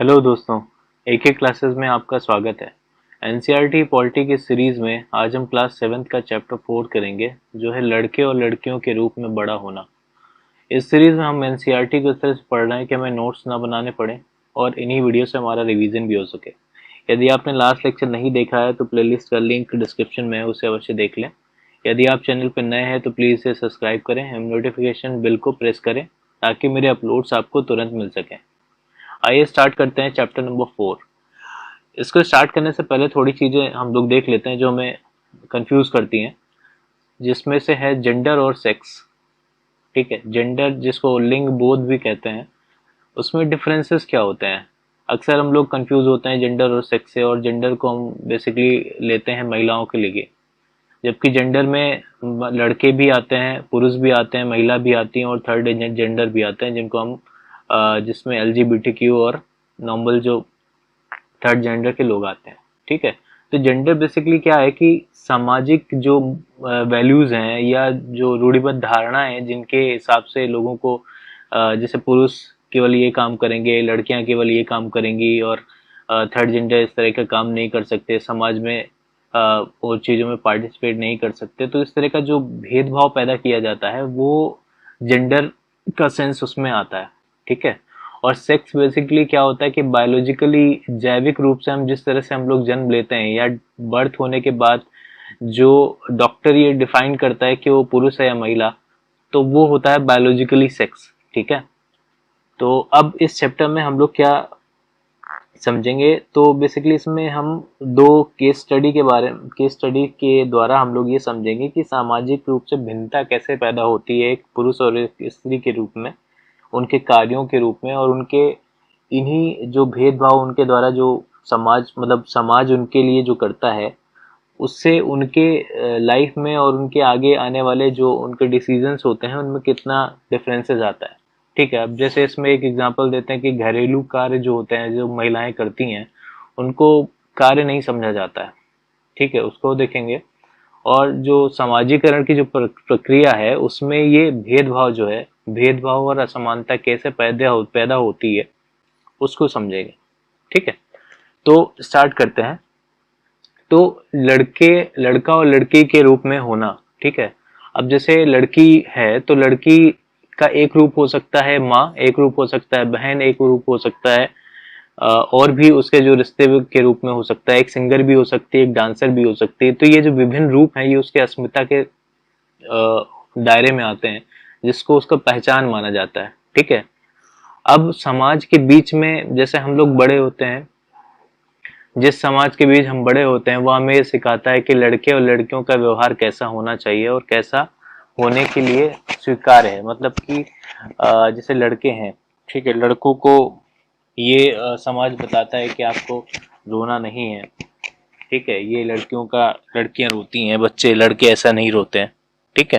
Hello दोस्तों, एक एक क्लासेस में आपका स्वागत है। एनसीईआरटी पॉलिटी की सीरीज में आज हम क्लास 7th का चैप्टर 4 करेंगे, जो है लड़के और लड़कियों के रूप में बड़ा होना। इस सीरीज में हम एनसीईआरटी को इस तरह से पढ़ रहे हैं कि हमें नोट्स ना बनाने पड़े और इन्हीं वीडियो से हमारा रिवीजन भी हो सके। यदि आपने लास्ट लेक्चर नहीं देखा है तो प्लेलिस्ट का लिंक डिस्क्रिप्शन में है, उसे अवश्य देख लें। यदि आप चैनल पर नए हैं तो प्लीज़ इसे सब्सक्राइब करें एवं नोटिफिकेशन बिल को प्रेस करें ताकि मेरे अपलोड्स आपको तुरंत मिल सकें। आइए स्टार्ट करते हैं चैप्टर नंबर 4। इसको स्टार्ट करने से पहले थोड़ी चीज़ें हम लोग देख लेते हैं जो हमें कंफ्यूज करती हैं, जिसमें से है जेंडर और सेक्स। ठीक है, जेंडर जिसको लिंग बोध भी कहते हैं, उसमें डिफरेंसेस क्या होते हैं। अक्सर हम लोग कंफ्यूज होते हैं जेंडर और सेक्स से, और जेंडर को हम बेसिकली लेते हैं महिलाओं के लिए, जबकि जेंडर में लड़के भी आते हैं, पुरुष भी आते हैं, महिला भी आती हैं और थर्ड जेंडर भी आते हैं, जिनको हम जिसमें एलजीबीटीक्यू और नॉर्मल जो थर्ड जेंडर के लोग आते हैं। ठीक है, तो जेंडर बेसिकली क्या है कि सामाजिक जो वैल्यूज हैं या जो रूढ़िबद्ध धारणाएं हैं जिनके हिसाब से लोगों को जैसे पुरुष केवल ये काम करेंगे, लड़कियां केवल ये काम करेंगी और थर्ड जेंडर इस तरह का काम नहीं कर सकते, समाज में और चीज़ों में पार्टिसिपेट नहीं कर सकते, तो इस तरह का जो भेदभाव पैदा किया जाता है वो जेंडर का सेंस उसमें आता है। ठीक है, और सेक्स बेसिकली क्या होता है कि बायोलॉजिकली जैविक रूप से हम जिस तरह से हम लोग जन्म लेते हैं या बर्थ होने के बाद जो डॉक्टर ये डिफाइन करता है कि वो पुरुष है या महिला, तो वो होता है बायोलॉजिकली सेक्स। ठीक है, तो अब इस चैप्टर में हम लोग क्या समझेंगे, तो बेसिकली इसमें हम दो केस स्टडी के द्वारा हम लोग ये समझेंगे कि सामाजिक रूप से भिन्नता कैसे पैदा होती है एक पुरुष और एक स्त्री के रूप में, उनके कार्यों के रूप में, और उनके इन्हीं जो भेदभाव उनके द्वारा जो समाज उनके लिए जो करता है, उससे उनके लाइफ में और उनके आगे आने वाले जो उनके डिसीजंस होते हैं उनमें कितना डिफरेंसेस आता है। ठीक है, अब जैसे इसमें एक एग्जांपल देते हैं कि घरेलू कार्य जो होते हैं जो महिलाएं करती हैं, उनको कार्य नहीं समझा जाता है। ठीक है, उसको देखेंगे। और जो समाजीकरण की जो प्रक्रिया है उसमें ये भेदभाव और असमानता कैसे पैदा होती है उसको समझेंगे। ठीक है, तो स्टार्ट करते हैं। तो लड़का और लड़की के रूप में होना। ठीक है, अब जैसे लड़की है तो लड़की का एक रूप हो सकता है माँ, एक रूप हो सकता है बहन, एक रूप हो सकता है और भी उसके जो रिश्ते के रूप में हो सकता है, एक सिंगर भी हो सकती है, एक डांसर भी हो सकती है। तो ये जो विभिन्न रूप हैं ये उसके अस्मिता के दायरे में आते हैं, जिसको उसका पहचान माना जाता है। ठीक है, अब समाज के बीच में जैसे हम लोग बड़े होते हैं, जिस समाज के बीच हम बड़े होते हैं वो हमें ये सिखाता है कि लड़के और लड़कियों का व्यवहार कैसा होना चाहिए और कैसा होने के लिए स्वीकार्य है। मतलब कि जैसे लड़के हैं, ठीक है, लड़कों को ये समाज बताता है कि आपको रोना नहीं है। ठीक है, ये लड़कियां रोती हैं, बच्चे लड़के ऐसा नहीं रोते हैं। ठीक है,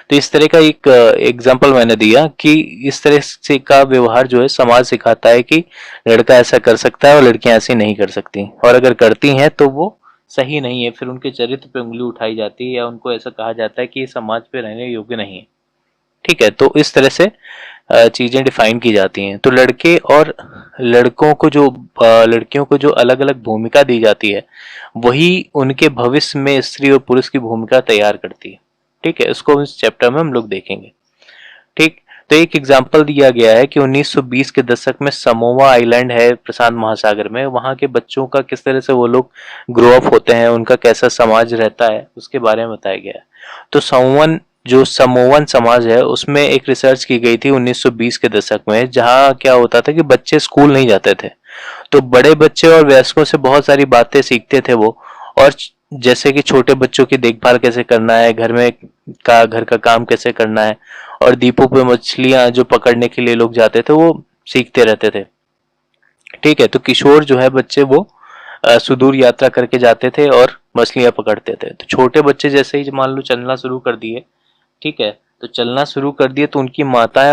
तो इस तरह का एक एग्जाम्पल मैंने दिया कि इस तरह से का व्यवहार जो है समाज सिखाता है कि लड़का ऐसा कर सकता है और लड़कियां ऐसे नहीं कर सकती, और अगर करती हैं तो वो सही नहीं है, फिर उनके चरित्र पे उंगली उठाई जाती है या उनको ऐसा कहा जाता है कि ये समाज पे रहने योग्य नहीं है। ठीक है, तो इस तरह से चीजें डिफाइन की जाती हैं। तो लड़के और लड़कों को जो लड़कियों को जो अलग अलग भूमिका दी जाती है वही उनके भविष्य में स्त्री और पुरुष की भूमिका तैयार करती है। ठीक है, इसको इस चैप्टर में हम लोग देखेंगे। ठीक, तो एक एग्जाम्पल दिया गया है कि 1920 के दशक में समोआ आइलैंड है प्रशांत महासागर में, वहां के बच्चों का किस तरह से वो लोग ग्रो अप होते हैं, उनका कैसा समाज रहता है उसके बारे में बताया गया है। तो समोवन समाज है उसमें एक रिसर्च की गई थी 1920 के दशक में, जहाँ क्या होता था कि बच्चे स्कूल नहीं जाते थे, तो बड़े बच्चे और वयस्कों से बहुत सारी बातें सीखते थे वो। और जैसे कि छोटे बच्चों की देखभाल कैसे करना है, घर का काम कैसे करना है, और द्वीपों पे मछलियां जो पकड़ने के लिए लोग जाते थे वो सीखते रहते थे। ठीक है, तो किशोर जो है बच्चे वो सुदूर यात्रा करके जाते थे और मछलियां पकड़ते थे। तो छोटे बच्चे जैसे ही मान लो चलना शुरू कर दिए, ठीक है, तो चलना शुरू कर दिए तो उनकी माताएं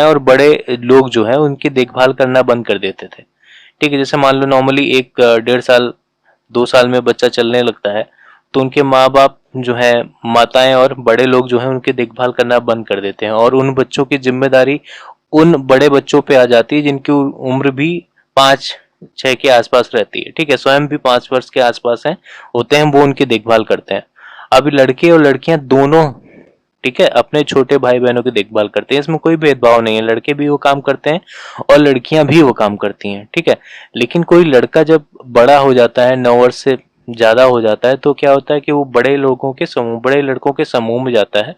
और बड़े लोग जो है उनकी देखभाल करना बंद कर देते थे। ठीक है, जैसे मान लो नॉर्मली एक 1.5 साल 2 साल में बच्चा चलने लगता है, तो उनके माँ बाप जो है, माताएं और बड़े लोग जो है उनकी देखभाल करना बंद कर देते हैं और उन बच्चों की जिम्मेदारी उन बड़े बच्चों पे आ जाती है जिनकी उम्र भी 5-6 के आसपास रहती है, ठीक है, स्वयं भी 5 वर्ष के आसपास हैं होते हैं, वो उनकी देखभाल करते हैं। अब लड़के और लड़कियां दोनों, ठीक है, अपने छोटे भाई बहनों की देखभाल करते हैं, इसमें कोई भेदभाव नहीं है, लड़के भी वो काम करते हैं और लड़कियां भी वो काम करती हैं, ठीक है। लेकिन कोई लड़का जब बड़ा हो जाता है, 9 वर्ष से ज्यादा हो जाता है, तो क्या होता है कि वो बड़े लड़कों के समूह में जाता है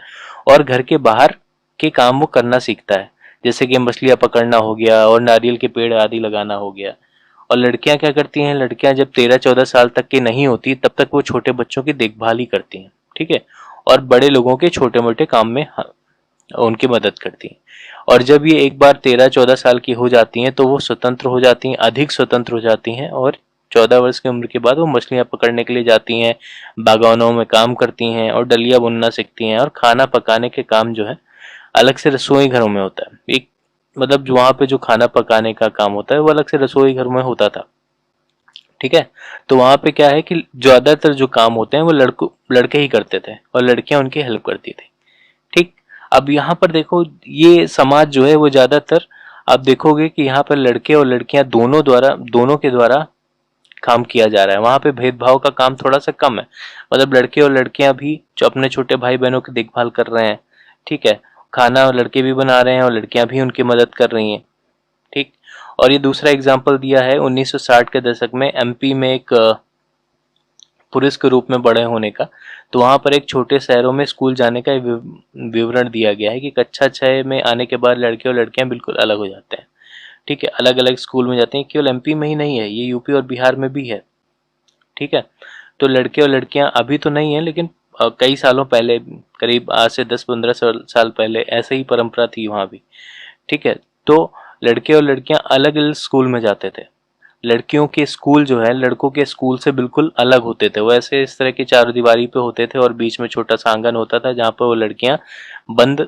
और घर के बाहर के काम वो करना सीखता है, जैसे कि मछलियां पकड़ना हो गया और नारियल के पेड़ आदि लगाना हो गया। और लड़कियां क्या करती हैं, लड़कियां जब 13-14 साल तक की नहीं होती तब तक वो छोटे बच्चों की देखभाल ही करती हैं, ठीक है, और बड़े लोगों के छोटे मोटे काम में उनकी मदद करती हैं। और जब ये एक बार 13-14 साल की हो जाती हैं तो वो स्वतंत्र हो जाती हैं, अधिक स्वतंत्र हो जाती हैं, और 14 वर्ष की उम्र के बाद वो मछलियां पकड़ने के लिए जाती हैं, बागानों में काम करती हैं और डलिया बुनना सीखती हैं, और खाना पकाने के काम जो है अलग से रसोई घरों में होता है। एक मतलब जो वहां पे जो खाना पकाने का काम होता है वो अलग से रसोई घर में होता था, ठीक है। तो वहां पे क्या है कि ज्यादातर जो काम होते हैं वो लड़के ही करते थे और लड़कियां उनकी हेल्प करती थी, ठीक। अब यहाँ पर देखो, ये समाज जो है वो ज्यादातर आप देखोगे कि यहाँ पर लड़के और लड़कियां दोनों के द्वारा काम किया जा रहा है। वहां पे भेदभाव का काम थोड़ा सा कम है, मतलब लड़के और लड़कियां भी जो अपने छोटे भाई बहनों की देखभाल कर रहे हैं, ठीक है, खाना लड़के भी बना रहे हैं और लड़कियां भी उनकी मदद कर रही हैं, ठीक। और ये दूसरा एग्जाम्पल दिया है 1960 के दशक में एमपी में एक पुरुष के रूप में बड़े होने का। तो वहां पर एक छोटे शहरों में स्कूल जाने का विवरण दिया गया है कि कक्षा 6 में आने के बाद लड़के और लड़कियां बिल्कुल अलग हो जाते हैं, ठीक है, अलग अलग स्कूल में जाते हैं। केवल एमपी में ही नहीं है, ये यूपी और बिहार में भी है, ठीक है। तो लड़के और लड़कियां अभी तो नहीं है, लेकिन कई सालों पहले, करीब आज से 10-15 साल पहले ऐसे ही परंपरा थी वहां भी, ठीक है। तो लड़के और लड़कियां अलग अलग स्कूल में जाते थे। लड़कियों के स्कूल जो है लड़कों के स्कूल से बिल्कुल अलग होते थे, वो ऐसे इस तरह की चारदीवारी पे होते थे और बीच में छोटा सा आंगन होता था जहाँ पर वो लड़कियां बंद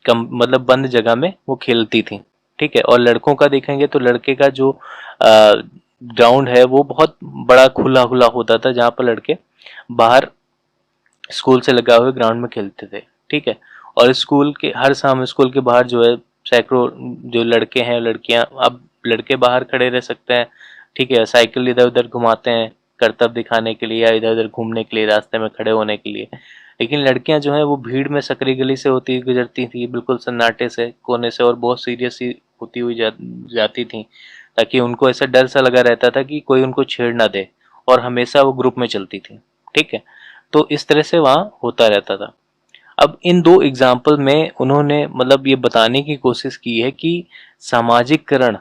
मतलब बंद जगह में वो खेलती थी, ठीक है। और लड़कों का देखेंगे तो लड़के का जो ग्राउंड है वो बहुत बड़ा खुला खुला होता था, जहाँ पर लड़के बाहर स्कूल से लगा हुए ग्राउंड में खेलते थे, ठीक है। और स्कूल के हर शाम स्कूल के बाहर जो है सैकड़ों जो लड़के हैं लड़कियां, अब लड़के बाहर खड़े रह सकते हैं, ठीक है, साइकिल इधर उधर घुमाते हैं करतब दिखाने के लिए या इधर उधर घूमने के लिए, रास्ते में खड़े होने के लिए। लेकिन लड़कियां जो है वो भीड़ में सकरी गली से होती गुजरती थी, बिल्कुल सन्नाटे से कोने से, और बहुत सीरियस सी होती हुई जाती थी, ताकि उनको ऐसा डर सा लगा रहता था कि कोई उनको छेड़ ना दे, और हमेशा वो ग्रुप में चलती थी, ठीक है। तो इस तरह से वहाँ होता रहता था। अब इन दो एग्जाम्पल में उन्होंने मतलब ये बताने की कोशिश की है कि सामाजिकरण,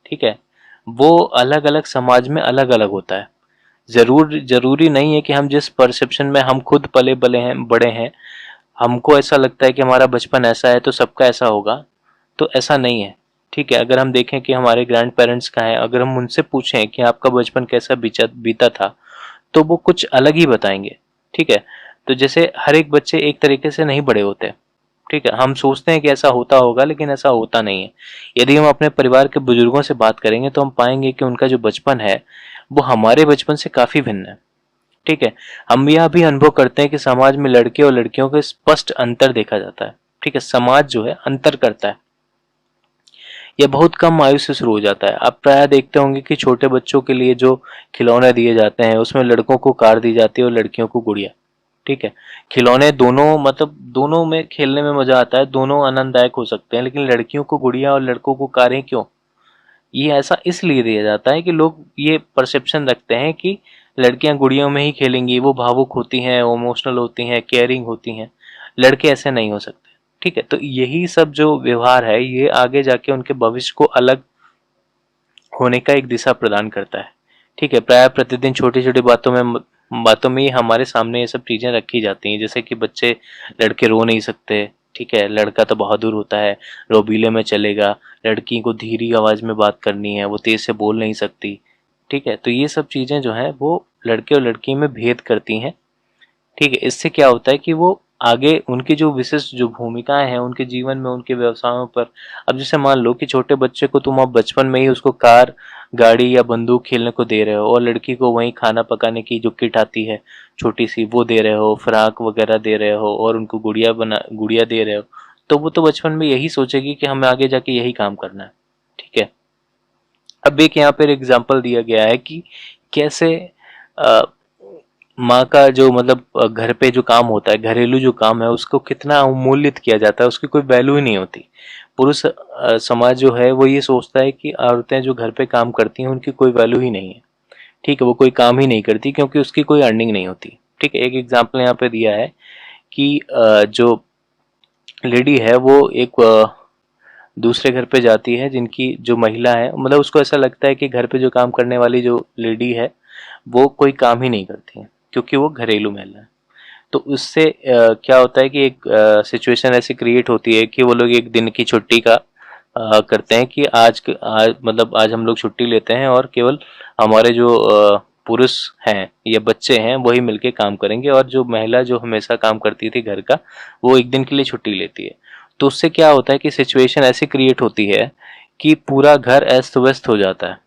ठीक है, वो अलग अलग समाज में अलग अलग होता है। जरूरी नहीं है कि हम जिस परसेप्शन में हम खुद पले बले हैं, बड़े हैं, हमको ऐसा लगता है कि हमारा बचपन ऐसा है तो सबका ऐसा होगा, तो ऐसा नहीं है, ठीक है। अगर हम देखें कि हमारे ग्रैंड पेरेंट्स का है, अगर हम उनसे पूछें कि आपका बचपन कैसा बीता था, तो वो कुछ अलग ही बताएंगे, ठीक है। तो जैसे हर एक बच्चे एक तरीके से नहीं बड़े होते, ठीक है, हम सोचते हैं कि ऐसा होता होगा लेकिन ऐसा होता नहीं है। यदि हम अपने परिवार के बुजुर्गों से बात करेंगे तो हम पाएंगे कि उनका जो बचपन है वो हमारे बचपन से काफी भिन्न है, ठीक है। हम यह भी अनुभव करते हैं कि समाज में लड़के और लड़कियों के स्पष्ट अंतर देखा जाता है, ठीक है, समाज जो है अंतर करता है। यह बहुत कम आयु से शुरू हो जाता है। आप प्राय देखते होंगे कि छोटे बच्चों के लिए जो खिलौने दिए जाते हैं उसमें लड़कों को कार दी जाती है और लड़कियों को गुड़िया, ठीक है। खिलौने दोनों मतलब दोनों में खेलने में मजा आता है, दोनों आनंददायक हो सकते हैं, लेकिन लड़कियों को गुड़िया और लड़कों को कारें क्यों? ये ऐसा इसलिए दिया जाता है कि लोग ये परसेप्शन रखते हैं कि लड़कियां गुड़ियों में ही खेलेंगी, वो भावुक होती हैं, इमोशनल होती हैं, केयरिंग होती हैं, लड़के ऐसे नहीं हो सकते, ठीक है। तो यही सब जो व्यवहार है ये आगे जाके उनके भविष्य को अलग होने का एक दिशा प्रदान करता है, ठीक है। प्राय प्रतिदिन छोटी छोटी बातों में ही हमारे सामने ये सब चीजें रखी जाती हैं, जैसे कि बच्चे, लड़के रो नहीं सकते, ठीक है, लड़का तो बहादुर होता है, रोबीले में चलेगा, लड़की को धीरी आवाज में बात करनी है, वो तेज से बोल नहीं सकती, ठीक है। तो ये सब चीजें जो है वो लड़के और लड़की में भेद करती हैं, ठीक है। इससे क्या होता है कि वो आगे उनकी जो विशिष्ट जो भूमिकाएं हैं उनके जीवन में, उनके व्यवसायों पर, अब जैसे मान लो कि छोटे बच्चे को तुम अब बचपन में ही उसको कार, गाड़ी या बंदूक खेलने को दे रहे हो, और लड़की को वही खाना पकाने की जो किट आती है छोटी सी वो दे रहे हो, फ्राक वगैरह दे रहे हो, और उनको गुड़िया दे रहे हो, तो वो तो बचपन में यही सोचेगी कि हमें आगे जाके यही काम करना है। ठीक है। अब एक यहाँ पर एग्जाम्पल दिया गया है कि कैसे अ, माँ का जो मतलब घर पे जो काम होता है, घरेलू जो काम है, उसको कितना अवमूल्यित किया जाता है, उसकी कोई वैल्यू ही नहीं होती। पुरुष समाज जो है वो ये सोचता है कि औरतें जो घर पे काम करती हैं उनकी कोई वैल्यू ही नहीं है। ठीक है, वो कोई काम ही नहीं करती क्योंकि उसकी कोई अर्निंग नहीं होती। ठीक है, एक एग्जाम्पल यहाँ पे दिया है कि जो लेडी है वो एक दूसरे घर पे जाती है, जिनकी जो महिला है, मतलब उसको ऐसा लगता है कि घर पे जो काम करने वाली जो लेडी है वो कोई काम ही नहीं करती है क्योंकि वो घरेलू महिला है। तो उससे क्या होता है कि एक सिचुएशन ऐसी क्रिएट होती है कि वो लोग एक दिन की छुट्टी का करते हैं कि आज मतलब आज हम लोग छुट्टी लेते हैं और केवल हमारे जो पुरुष हैं या बच्चे हैं वही मिलके काम करेंगे, और जो महिला जो हमेशा काम करती थी घर का, वो एक दिन के लिए छुट्टी लेती है। तो उससे क्या होता है कि सिचुएशन ऐसी क्रिएट होती है कि पूरा घर अस्त व्यस्त हो जाता है।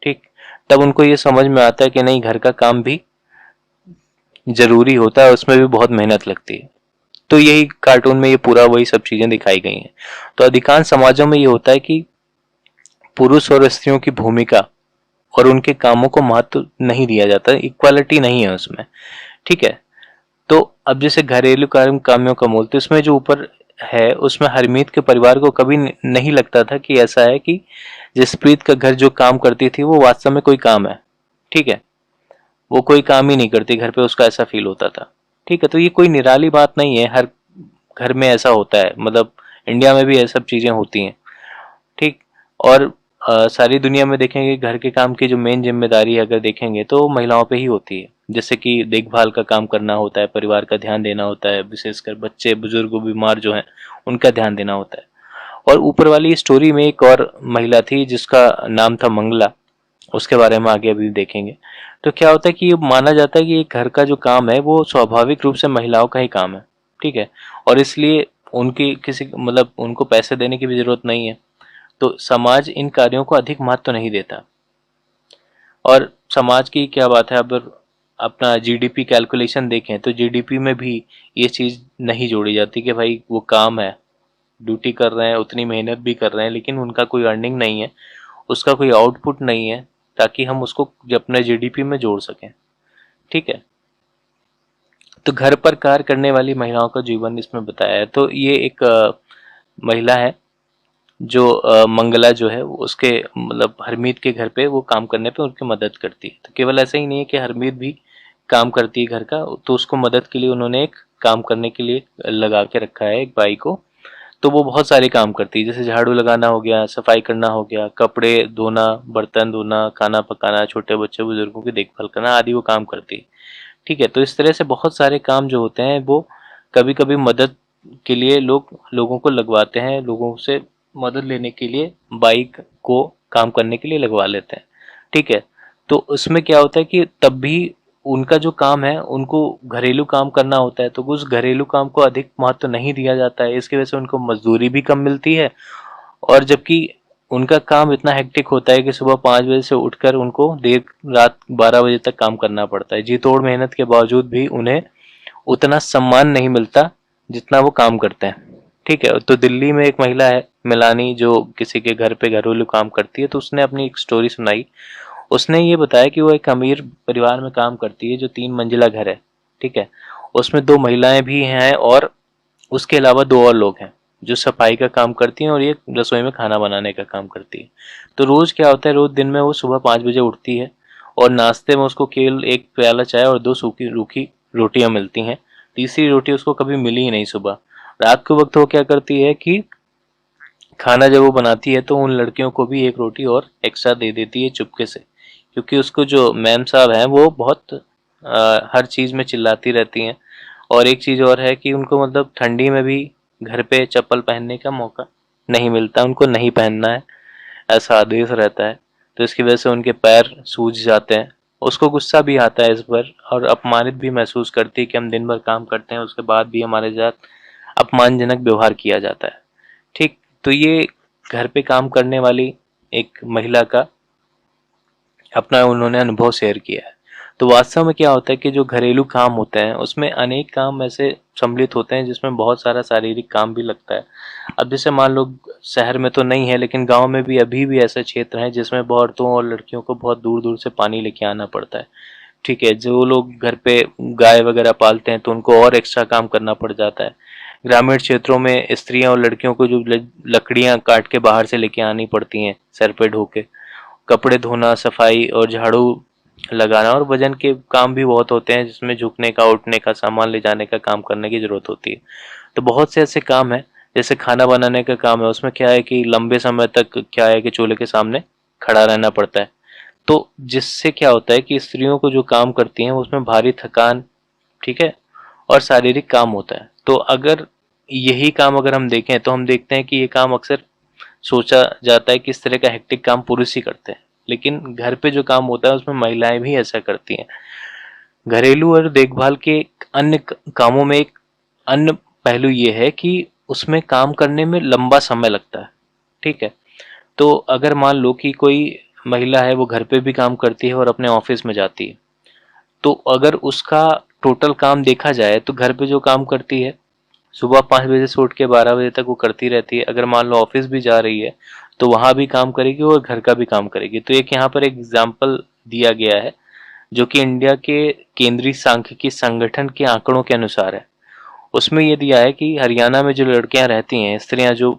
ठीक। तब उनको ये समझ में आता है कि नहीं, घर का काम भी जरूरी होता है, उसमें भी बहुत मेहनत लगती है। तो यही कार्टून में ये पूरा वही सब चीजें दिखाई गई हैं। तो अधिकांश समाजों में ये होता है कि पुरुष और स्त्रियों की भूमिका और उनके कामों को महत्व नहीं दिया जाता, इक्वालिटी नहीं है उसमें। ठीक है। तो अब जैसे घरेलू कामों का मूल, तो इसमें जो ऊपर है उसमें हरमीत के परिवार को कभी नहीं लगता था कि ऐसा है कि जसप्रीत का घर जो काम करती थी वो वास्तव में कोई काम है। ठीक है, वो कोई काम ही नहीं करती घर पे, उसका ऐसा फील होता था। ठीक है, तो ये कोई निराली बात नहीं है, हर घर में ऐसा होता है, मतलब इंडिया में भी ये सब चीजें होती हैं। ठीक। और सारी दुनिया में देखेंगे घर के काम की जो मेन जिम्मेदारी अगर देखेंगे तो महिलाओं पे ही होती है। जैसे कि देखभाल का काम करना होता है, परिवार का ध्यान देना होता है, विशेषकर बच्चे बुजुर्ग बीमार जो हैं उनका ध्यान देना होता है। और ऊपर वाली स्टोरी में एक और महिला थी जिसका नाम था मंगला, उसके बारे में आगे अभी देखेंगे। तो क्या होता है कि ये माना जाता है कि ये घर का जो काम है वो स्वाभाविक रूप से महिलाओं का ही काम है। ठीक है। और इसलिए उनकी किसी मतलब उनको पैसे देने की भी जरूरत नहीं है। तो समाज इन कार्यों को अधिक महत्व नहीं देता। और समाज की क्या बात है, अब अपना जीडीपी कैलकुलेशन देखें तो जीडीपी में भी ये चीज नहीं जोड़ी जाती कि भाई वो काम है, ड्यूटी कर रहे हैं, उतनी मेहनत भी कर रहे हैं, लेकिन उनका कोई अर्निंग नहीं है, उसका कोई आउटपुट नहीं है ताकि हम उसको अपने जीडीपी में जोड़ सकें। ठीक है। तो घर पर कार्य करने वाली महिलाओं का जीवन इसमें बताया है। तो ये एक महिला है जो मंगला जो है वो उसके मतलब हरमीत के घर पे वो काम करने पे उनकी मदद करती है। तो केवल ऐसा ही नहीं है कि हरमीत भी काम करती है घर का, तो उसको मदद के लिए उन्होंने एक काम करने के लिए लगा के रखा है एक बाई को। तो वो बहुत सारे काम करती है, जैसे झाड़ू लगाना हो गया, सफाई करना हो गया, कपड़े धोना, बर्तन धोना, खाना पकाना, छोटे बच्चे बुजुर्गों की देखभाल करना आदि वो काम करती है। ठीक है। तो इस तरह से बहुत सारे काम जो होते हैं वो कभी कभी मदद के लिए लोगों को लगवाते हैं, लोगों से मदद लेने के लिए बाइक को काम करने के लिए लगवा लेते हैं। ठीक है। तो उसमें क्या होता है कि तब भी उनका जो काम है उनको घरेलू काम करना होता है, तो उस घरेलू काम को अधिक महत्व नहीं दिया जाता है। इसकी वजह से उनको मजदूरी भी कम मिलती है, और जबकि उनका काम इतना हेक्टिक होता है कि सुबह 5 बजे से उठकर उनको देर रात 12 बजे तक काम करना पड़ता है। जी तोड़ मेहनत के बावजूद भी उन्हें उतना सम्मान नहीं मिलता जितना वो काम करते हैं। ठीक है। तो दिल्ली में एक महिला है मिलानी जो किसी के घर पे घरेलू काम करती है, तो उसने अपनी एक स्टोरी सुनाई। उसने ये बताया कि वो एक अमीर परिवार में काम करती है जो 3 मंजिला घर है। ठीक है। उसमें 2 महिलाएं भी हैं और उसके अलावा 2 और लोग हैं जो सफाई का काम करती हैं और ये रसोई में खाना बनाने का काम करती है। तो रोज क्या होता है, रोज दिन में वो सुबह 5 बजे उठती है और नाश्ते में उसको केवल एक प्याला चाय और 2 सूखी रूखी रोटियां मिलती हैं। तीसरी रोटी उसको कभी मिली ही नहीं सुबह। रात के वक्त वो क्या करती है कि खाना जब वो बनाती है तो उन लड़कियों को भी एक रोटी और एक्स्ट्रा दे देती है चुपके से, क्योंकि उसको जो मैम साहब हैं वो बहुत हर चीज़ में चिल्लाती रहती हैं। और एक चीज़ और है कि उनको मतलब ठंडी में भी घर पे चप्पल पहनने का मौका नहीं मिलता, उनको नहीं पहनना है, ऐसा आदेश रहता है। तो इसकी वजह से उनके पैर सूज जाते हैं। उसको गुस्सा भी आता है इस पर और अपमानित भी महसूस करती है कि हम दिन भर काम करते हैं उसके बाद भी हमारे साथ अपमानजनक व्यवहार किया जाता है। ठीक। तो ये घर पे काम करने वाली एक महिला का अपना उन्होंने अनुभव शेयर किया है। तो वास्तव में क्या होता है कि जो घरेलू काम होते हैं उसमें अनेक काम ऐसे सम्मिलित होते हैं, जिसमें बहुत सारा शारीरिक काम भी लगता है। अब जैसे मान लो शहर में तो नहीं है, लेकिन गांव में भी अभी भी ऐसे क्षेत्र हैं जिसमें औरतों और लड़कियों को बहुत दूर दूर से पानी लेके आना पड़ता है। ठीक है, जो लोग घर पे गाय वगैरह पालते हैं तो उनको और एक्स्ट्रा काम करना पड़ जाता है। ग्रामीण क्षेत्रों में स्त्रियां और लड़कियों को जो लकड़ियां काट के बाहर से लेके आनी पड़ती हैं सर पे ढो के, कपड़े धोना, सफाई और झाड़ू लगाना, और वजन के काम भी बहुत होते हैं जिसमें झुकने का, उठने का, सामान ले जाने का काम करने की जरूरत होती है। तो बहुत से ऐसे काम है, जैसे खाना बनाने का काम है, उसमें क्या है कि लंबे समय तक क्या है कि चूल्हे के सामने खड़ा रहना पड़ता है। तो जिससे क्या होता है कि स्त्रियों को जो काम करती हैं उसमें भारी थकान, ठीक है, और शारीरिक काम होता है। तो अगर यही काम अगर हम देखें तो हम देखते हैं कि ये काम अक्सर सोचा जाता है कि इस तरह का हेक्टिक काम पुरुष ही करते हैं, लेकिन घर पे जो काम होता है उसमें महिलाएं भी ऐसा करती हैं। घरेलू और देखभाल के अन्य कामों में एक अन्य पहलू ये है कि उसमें काम करने में लंबा समय लगता है। ठीक है, तो अगर मान लो कि कोई महिला है, वो घर पे भी काम करती है और अपने ऑफिस में जाती है, तो अगर उसका टोटल काम देखा जाए तो घर पे जो काम करती है सुबह 5 बजे से उठ के 12 बजे तक वो करती रहती है। अगर मान लो ऑफिस भी जा रही है तो वहां भी काम करेगी और घर का भी काम करेगी। तो एक यहाँ पर एक एग्जाम्पल दिया गया है जो कि इंडिया के केंद्रीय सांख्यिकी संगठन के आंकड़ों के अनुसार है। उसमें ये दिया है कि हरियाणा में जो लड़कियां रहती हैं, स्त्रियां जो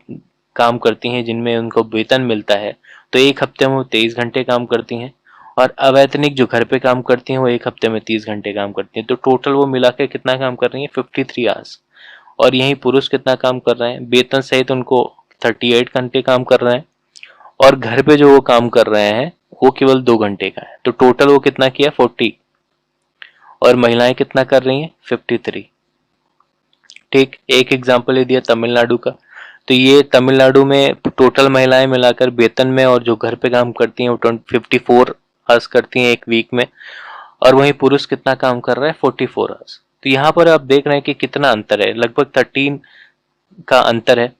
काम करती हैं, जिनमें उनको वेतन मिलता है, तो एक हफ्ते में वो 23 घंटे काम करती हैं, और अवैतनिक जो घर पे काम करती हैं वो एक हफ्ते में 30 घंटे काम करती हैं। तो टोटल वो मिला के कितना काम कर रही हैं, 53 आवर्स। और यही पुरुष कितना काम कर रहे हैं, वेतन सहित उनको 38 घंटे काम कर रहे हैं, और घर पे जो वो काम कर रहे हैं वो केवल 2 घंटे का है। तो टोटल वो कितना किया, 40, और महिलाएं कितना कर रही हैं, 53। ठीक, एक एग्जाम्पल ये दिया तमिलनाडु का। तो ये तमिलनाडु में टोटल महिलाएं मिलाकर वेतन में और जो घर पे काम करती हैं वो 54 आवर्स करती हैं एक वीक में, और वहीं पुरुष कितना काम कर रहा है, 44 आवर्स। तो यहाँ पर आप देख रहे हैं कि कितना अंतर है, लगभग 13 का अंतर है,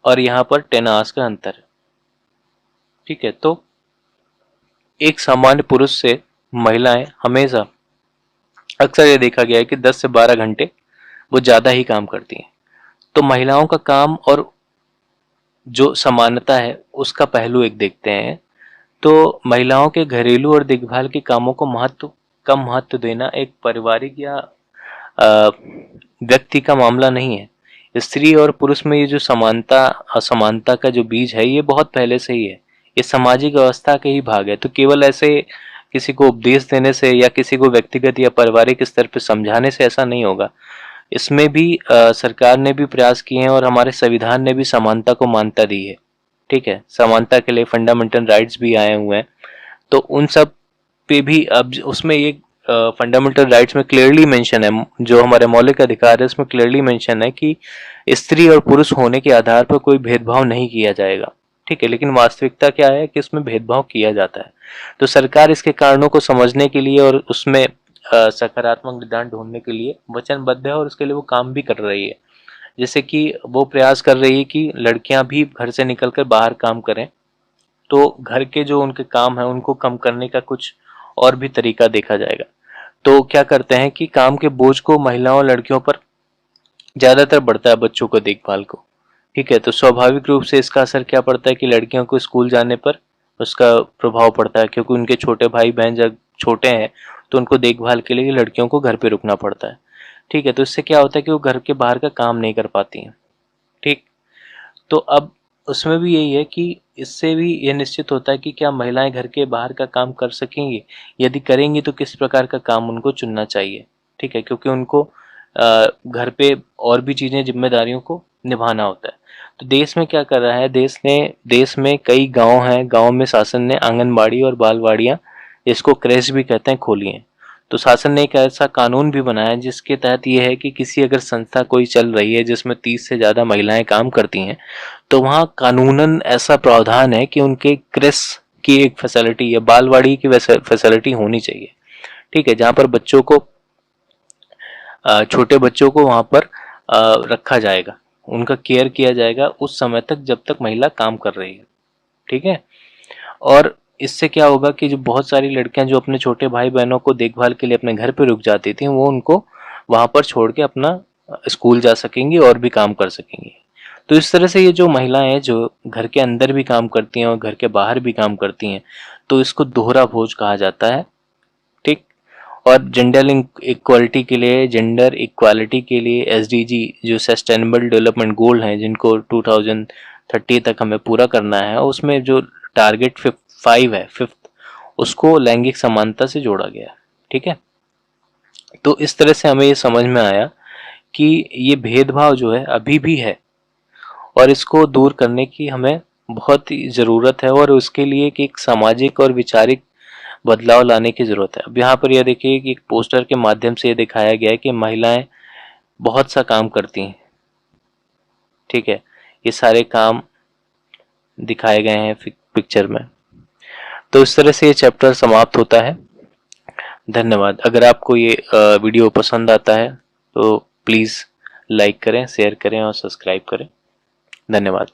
और यहाँ पर 10 आवर्स का अंतर है। ठीक है, तो एक सामान्य पुरुष से महिलाएं हमेशा अक्सर ये देखा गया है कि 10 से 12 घंटे वो ज्यादा ही काम करती हैं। तो महिलाओं का काम और जो समानता है उसका पहलू एक देखते हैं। तो महिलाओं के घरेलू और देखभाल के कामों को कम महत्व देना एक पारिवारिक या व्यक्ति का मामला नहीं है। स्त्री और पुरुष में ये जो समानता असमानता का जो बीज है ये बहुत पहले से ही है, ये सामाजिक व्यवस्था के ही भाग है। तो केवल ऐसे किसी को उपदेश देने से या किसी को व्यक्तिगत या पारिवारिक स्तर पर समझाने से ऐसा नहीं होगा। इसमें भी सरकार ने भी प्रयास किए हैं और हमारे संविधान ने भी समानता को मान्यता दी है। ठीक है, समानता के लिए फंडामेंटल राइट्स भी आए हुए हैं। तो उन सब पे भी अब उसमें ये फंडामेंटल राइट्स में क्लियरली मेंशन है, जो हमारे मौलिक अधिकार है उसमें क्लियरली मेंशन है कि स्त्री और पुरुष होने के आधार पर कोई भेदभाव नहीं किया जाएगा। ठीक है, लेकिन वास्तविकता क्या है कि उसमें भेदभाव किया जाता है। तो सरकार इसके कारणों को समझने के लिए और उसमें सकारात्मक निदान ढूंढने के लिए वचनबद्ध है, और उसके लिए वो काम भी कर रही है। जैसे कि वो प्रयास कर रही है कि लड़कियां भी घर से निकलकर बाहर काम करें, तो घर के जो उनके काम है उनको कम करने का कुछ और भी तरीका देखा जाएगा। तो क्या करते हैं कि काम के बोझ को महिलाओं और लड़कियों पर ज्यादातर बढ़ता है, बच्चों को देखभाल को। ठीक है, तो स्वाभाविक रूप से इसका असर क्या पड़ता है कि लड़कियों को स्कूल जाने पर उसका प्रभाव पड़ता है, क्योंकि उनके छोटे भाई बहन जब छोटे हैं तो उनको देखभाल के लिए लड़कियों को घर पे रुकना पड़ता है। ठीक है, तो इससे क्या होता है कि वो घर के बाहर का काम नहीं कर पाती हैं। ठीक, तो अब उसमें भी यही है कि इससे भी यह निश्चित होता है कि क्या महिलाएं घर के बाहर का काम कर सकेंगी, यदि करेंगी तो किस प्रकार का काम उनको चुनना चाहिए। ठीक है, क्योंकि उनको घर पे और भी चीजें, जिम्मेदारियों को निभाना होता है। तो देश में क्या कर रहा है, देश में कई गांव हैं, गांव में शासन ने आंगनबाड़ी और बालवाड़ियां, इसको क्रेच भी कहते हैं, खोली हैं। तो शासन ने एक ऐसा कानून भी बनाया है जिसके तहत ये है कि किसी अगर संस्था कोई चल रही है जिसमें 30 से ज्यादा महिलाएं काम करती हैं, तो वहाँ कानूनन ऐसा प्रावधान है कि उनके क्रेच की एक फैसिलिटी या बालवाड़ी की फैसिलिटी होनी चाहिए। ठीक है, जहाँ पर बच्चों को, छोटे बच्चों को वहाँ पर रखा जाएगा, उनका केयर किया जाएगा उस समय तक जब तक महिला काम कर रही है। ठीक है, और इससे क्या होगा कि जो बहुत सारी लड़कियां जो अपने छोटे भाई बहनों को देखभाल के लिए अपने घर पे रुक जाती थी, वो उनको वहां पर छोड़ के अपना स्कूल जा सकेंगी और भी काम कर सकेंगी। तो इस तरह से ये जो महिलाएं हैं जो घर के अंदर भी काम करती हैं और घर के बाहर भी काम करती हैं, तो इसको दोहरा बोझ कहा जाता है। ठीक। और जेंडर इक्वालिटी के लिए एसडीजी जो सस्टेनेबल डेवलपमेंट गोल हैं जिनको 2030 तक हमें पूरा करना है, उसमें जो टारगेट 5 है, फिफ्थ, उसको लैंगिक समानता से जोड़ा गया है। ठीक है। तो इस तरह से हमें ये समझ में आया कि ये भेदभाव जो है अभी भी है और इसको दूर करने की हमें बहुत ही ज़रूरत है, और उसके लिए एक सामाजिक और विचारिक बदलाव लाने की ज़रूरत है। अब यहाँ पर यह देखिए कि एक पोस्टर के माध्यम से ये दिखाया गया है कि महिलाएं बहुत सा काम करती हैं। ठीक है। ये सारे काम दिखाए गए हैं पिक्चर में। तो इस तरह से ये चैप्टर समाप्त होता है। धन्यवाद। अगर आपको ये वीडियो पसंद आता है तो प्लीज़ लाइक करें, शेयर करें और सब्सक्राइब करें। धन्यवाद।